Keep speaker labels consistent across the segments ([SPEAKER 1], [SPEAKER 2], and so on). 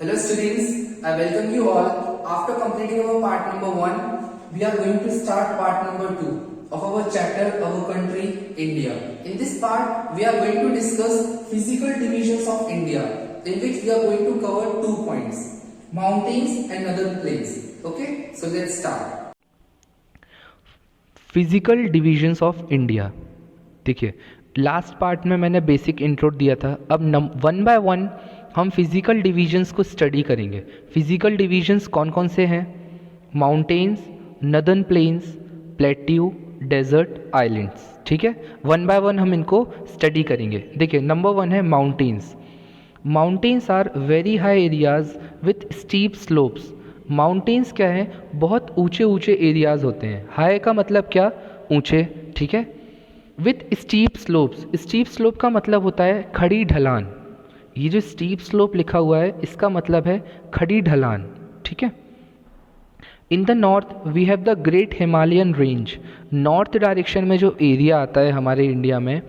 [SPEAKER 1] Hello students, I welcome you all. After completing our part number 1, we are going to start part number 2 of our chapter, our country, India. In this part, we are going to discuss physical divisions of India, in which we are going to cover 2 points, mountains and northern plains. Okay, so let's start.
[SPEAKER 2] Physical divisions of India. देखिए, last part में मैंने basic intro दिया था। अब one by one हम physical divisions को study करेंगे। Physical divisions कौन कौन से हैं? Mountains, northern plains, plateau, desert, islands. ठीक है, वन बाय वन हम इनको स्टडी करेंगे। देखिए, नंबर 1 है mountains. Mountains are very high areas with steep slopes. Mountains क्या है? बहुत ऊंचे ऊंचे एरियाज होते हैं। हाई का मतलब क्या? ऊंचे। ठीक है, with steep slopes. Steep slope का मतलब होता है खड़ी ढलान। ये जो स्टीप स्लोप लिखा हुआ है इसका मतलब है खड़ी ढलान। ठीक है, in the north we have the great Himalayan range. North direction में जो एरिया आता है हमारे इंडिया में,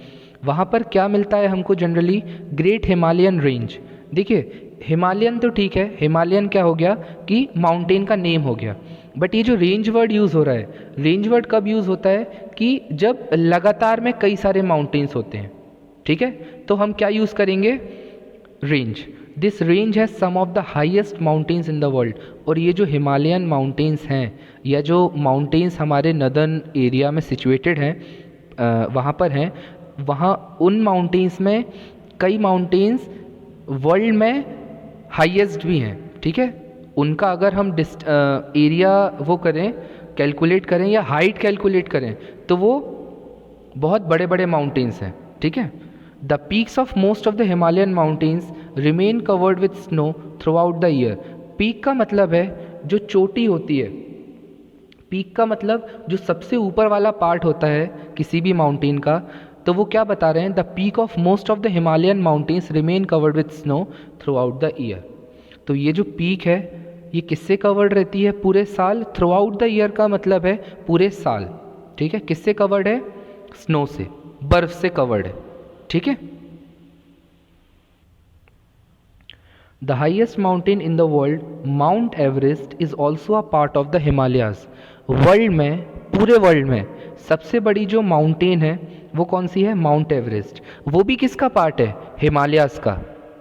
[SPEAKER 2] वहाँ पर क्या मिलता है हमको जनरली? Great Himalayan range. देखिए, हिमालयन तो ठीक है, हिमालयन क्या हो गया कि माउंटेन का नेम हो गया, बट ये जो रेंज वर्ड यूज़ हो रहा है, रेंज वर्ड कब यूज़ होता है? कि जब लगातार में कई सारे माउंटेन्स होते हैं। ठीक है, तो हम क्या यूज़ करेंगे? रेंज। दिस रेंज है some of the highest mountains in the world. और ये जो हिमालयन माउंटेन्स हैं या जो माउंटेन्स हमारे नदर्न एरिया में सिचुएटेड हैं, वहाँ पर हैं, वहाँ उन माउंटेन्स में कई माउंटेन्स वर्ल्ड में हाईएस्ट भी हैं। ठीक है, उनका अगर हम एरिया वो करें, कैलकुलेट करें या हाइट कैलकुलेट करें, तो वो बहुत बड़े बड़े माउंटेन्स हैं। ठीक है, the peaks of most of the Himalayan mountains remain covered with snow through out the year. Peak का मतलब है जो चोटी होती है। पीक का मतलब जो सबसे ऊपर वाला पार्ट होता है किसी भी माउंटेन का, तो वो क्या बता रहे हैं? The peak of most of the Himalayan mountains remain covered with snow through out the year. तो ये जो पीक है ये किससे कवर्ड रहती है? पूरे साल। थ्रू आउट द ईयर का मतलब है पूरे साल। ठीक है, किससे कवर्ड है? स्नो से, बर्फ से कवर्ड है। ठीक है, the highest mountain in the world, mount Everest, is also a part of the Himalayas. World में, पूरे वर्ल्ड में सबसे बड़ी जो माउंटेन है वो कौन सी है? Mount Everest. वो भी किसका पार्ट है? हिमालयाज का।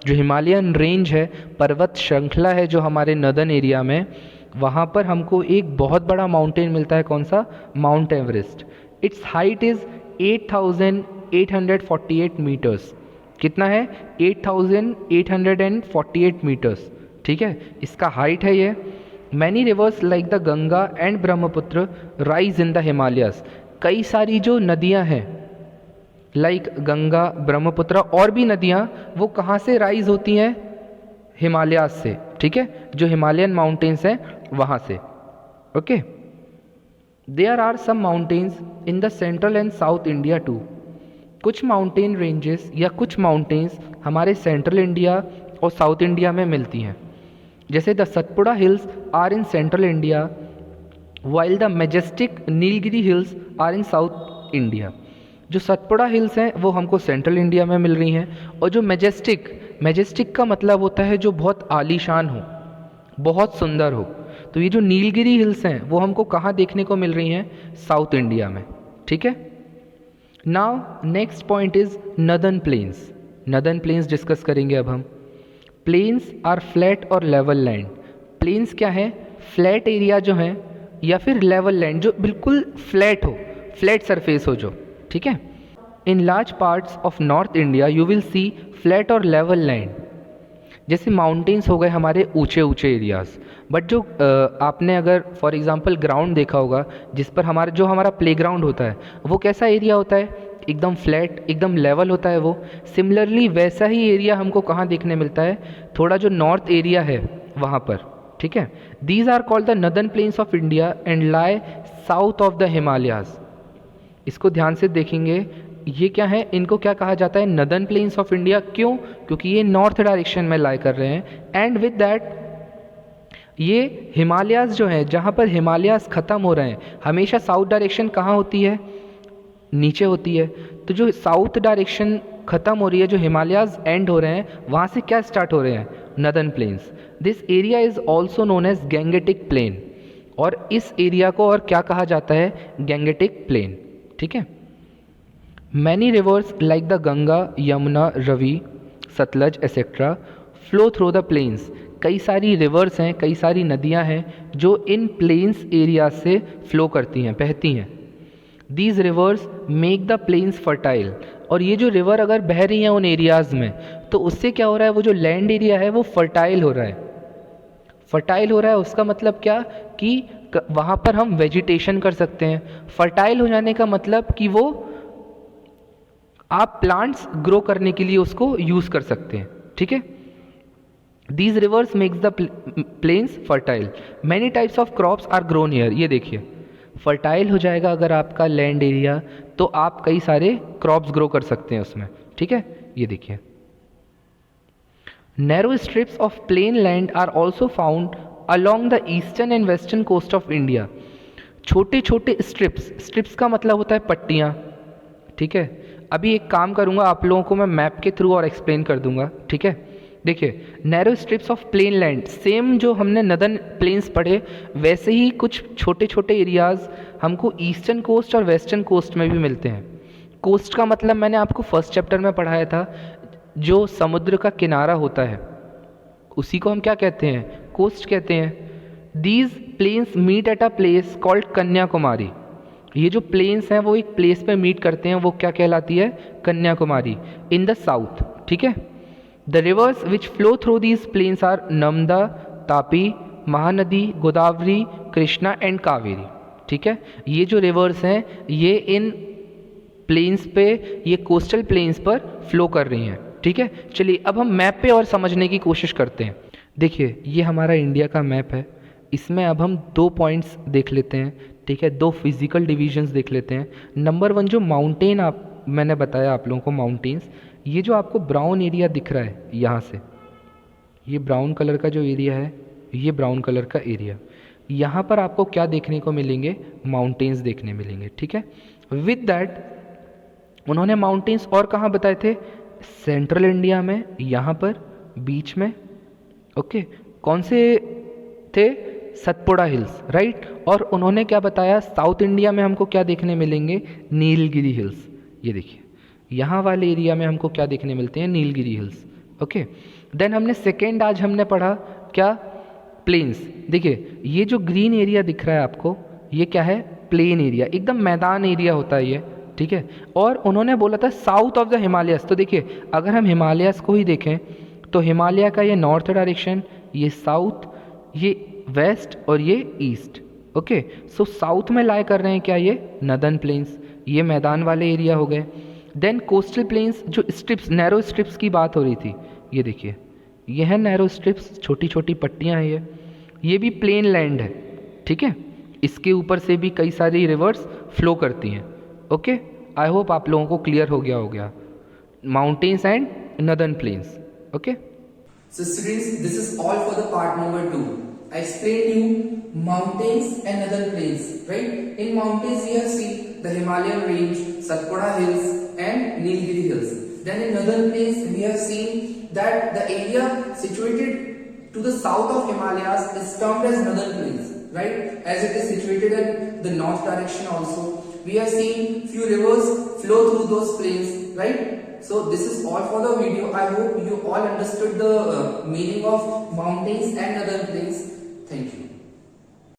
[SPEAKER 2] जो हिमालयन रेंज है, पर्वत श्रृंखला है जो हमारे नदर्न एरिया में, वहाँ पर हमको एक बहुत बड़ा माउंटेन मिलता है। कौन सा? Mount Everest. Its height is 8,848 metres. कितना है? 8,848 मीटर्स। ठीक है, इसका हाइट है ये। Many rivers like the Ganga and Brahmaputra rise in the Himalayas. कई सारी जो नदियाँ हैं लाइक गंगा, ब्रह्मपुत्र और भी नदियाँ, वो कहाँ से राइज होती हैं? हिमालयास से। ठीक है, जो हिमालयन माउंटेन्स हैं वहाँ से। Okay, there are some mountains in the central and south India too. कुछ माउंटेन रेंजेस या कुछ माउंटेन्स हमारे सेंट्रल इंडिया और साउथ इंडिया में मिलती हैं। जैसे the Satpura hills are in central India while the majestic Nilgiri hills are in south India. जो सतपुड़ा हिल्स हैं वो हमको सेंट्रल इंडिया में मिल रही हैं, और जो मेजेस्टिक का मतलब होता है जो बहुत आलीशान हो, बहुत सुंदर हो। तो ये जो नीलगिरी हिल्स हैं वो हमको कहाँ देखने को मिल रही हैं? साउथ इंडिया में। ठीक है, now next point is northern plains. Northern plains discuss करेंगे अब हम। प्लेन्स आर फ्लैट और लेवल लैंड। प्लेन्स क्या है? फ्लैट एरिया जो है, या फिर लेवल लैंड जो बिल्कुल फ्लैट हो, फ्लैट सरफेस हो जो। ठीक है, in large parts of north India you will see flat और लेवल लैंड। जैसे माउंटेन्स हो गए हमारे ऊंचे ऊंचे एरियाज, बट जो आपने अगर फॉर एग्जांपल ग्राउंड देखा होगा जिस पर हमारा प्लेग्राउंड होता है, वो कैसा एरिया होता है? एकदम फ्लैट, एकदम लेवल होता है वो। सिमिलरली वैसा ही एरिया हमको कहाँ देखने मिलता है? थोड़ा जो नॉर्थ एरिया है वहाँ पर। ठीक है, these are called the northern plains of India and lie south of the Himalayas. इसको ध्यान से देखेंगे, ये क्या है? इनको क्या कहा जाता है? Northern plains of India. क्यों? क्योंकि ये नॉर्थ डायरेक्शन में लाई कर रहे हैं, एंड विद दैट ये हिमालयाज जो है, जहाँ पर हिमालयाज ख़त्म हो रहे हैं, हमेशा साउथ डायरेक्शन कहाँ होती है? नीचे होती है। तो जो साउथ डायरेक्शन ख़त्म हो रही है, जो हिमालयाज एंड हो रहे हैं, वहाँ से क्या स्टार्ट हो रहे हैं? Northern plains. This area is also known as Gangetic plain, और इस एरिया को और क्या कहा जाता है, गैंगेटिक प्लेन। ठीक है। Many rivers like the Ganga, Yamuna, Ravi, Sutlej etcetera flow through the plains. कई सारी रिवर्स हैं, कई सारी नदियां हैं जो इन प्लेन्स एरिया से फ्लो करती हैं, बहती हैं। These rivers make the plains fertile, और ये जो रिवर अगर बह रही हैं उन एरियाज़ में, तो उससे क्या हो रहा है, वो जो लैंड एरिया है वो फर्टाइल हो रहा है। फर्टाइल हो रहा है उसका मतलब क्या कि वहाँ पर हम वेजिटेशन कर सकते हैं। फर्टाइल हो जाने का मतलब कि वो आप प्लांट्स ग्रो करने के लिए उसको यूज़ कर सकते हैं। ठीक है। These rivers makes the plains fertile. Many types of crops are grown here. ये देखिए, फर्टाइल हो जाएगा अगर आपका लैंड एरिया, तो आप कई सारे क्रॉप्स ग्रो कर सकते हैं उसमें। ठीक है। ये देखिए, narrow strips of plain land are also found along the eastern and western coast of India. छोटे छोटे स्ट्रिप्स, स्ट्रिप्स का मतलब होता है पट्टियाँ। ठीक है। अभी एक काम करूँगा, आप लोगों को मैं मैप के थ्रू और एक्सप्लेन कर दूंगा। ठीक है। देखिए, narrow strips of plain land, same जो हमने नदर्न प्लेन्स पढ़े वैसे ही कुछ छोटे छोटे एरियाज़ हमको ईस्टर्न कोस्ट और वेस्टर्न कोस्ट में भी मिलते हैं। कोस्ट का मतलब मैंने आपको फर्स्ट चैप्टर में पढ़ाया था, जो समुद्र का किनारा होता है उसी को हम क्या कहते हैं, कोस्ट कहते हैं। These plains meet at a place called Kanyakumari. ये जो प्लेन्स हैं वो एक प्लेस पे मीट करते हैं, वो क्या कहलाती है, कन्याकुमारी, इन द साउथ। ठीक है। The rivers which flow through these plains are Narmada, Tapi, Mahanadi, Godavari, Krishna and Kaveri. ठीक है। ये जो रिवर्स हैं ये इन प्लेन्स पे, ये कोस्टल प्लेन्स पर फ्लो कर रही हैं। ठीक है। चलिए अब हम मैप पे और समझने की कोशिश करते हैं। देखिए, ये हमारा इंडिया का मैप है, इसमें अब हम 2 पॉइंट्स देख लेते हैं। ठीक है। 2 फिजिकल डिविजन्स देख लेते हैं। नंबर 1 जो माउंटेन मैंने बताया आप लोगों को, माउंटेन्स, ये जो आपको ब्राउन एरिया दिख रहा है यहाँ से, ये ब्राउन कलर का जो एरिया है, ये ब्राउन कलर का एरिया, यहाँ पर आपको क्या देखने को मिलेंगे, माउंटेन्स देखने मिलेंगे। ठीक है। विद दैट उन्होंने माउंटेन्स और कहाँ बताए थे, सेंट्रल इंडिया में, यहाँ पर बीच में। ओके। कौन से थे, सतपुड़ा हिल्स, राइट। और उन्होंने क्या बताया, साउथ इंडिया में हमको क्या देखने मिलेंगे, नीलगिरी हिल्स। ये देखिए, यहाँ वाले एरिया में हमको क्या देखने मिलते हैं, नीलगिरी हिल्स। ओके। देन हमने सेकेंड आज हमने पढ़ा क्या, प्लेन्स। देखिए, ये जो ग्रीन एरिया दिख रहा है आपको, ये क्या है, प्लेन एरिया, एकदम मैदान एरिया होता है ये। ठीक है। और उन्होंने बोला था साउथ ऑफ द हिमालयस। तो देखिए, अगर हम हिमालयस को ही देखें तो हिमालय का ये नॉर्थ डायरेक्शन, ये साउथ, ये वेस्ट और ये ईस्ट। ओके। सो साउथ में लाई कर रहे हैं क्या, ये नदर्न प्लेन्स, ये मैदान वाले एरिया हो गए। देन कोस्टल प्लेन्स, जो स्ट्रिप्स, नैरो स्ट्रिप्स की बात हो रही थी, ये देखिए, ये है नैरो स्ट्रिप्स, छोटी छोटी पट्टियाँ हैं ये भी प्लेन लैंड है। ठीक है। इसके ऊपर से भी कई सारी रिवर्स फ्लो करती हैं। ओके। आई होप आप लोगों को क्लियर हो गया mountains and northern plains. Okay.
[SPEAKER 1] So students, this is all for the part number 2. I explained you mountains and other plains, right? In mountains we have seen the Himalayan range, Satpura hills and Nilgiri hills. Then in northern plains we have seen that the area situated to the south of Himalayas is termed as northern plains, right? As it is situated in the north direction also. We have seen few rivers flow through those plains, right? So this is all for the video. I hope you all understood the meaning of mountains and other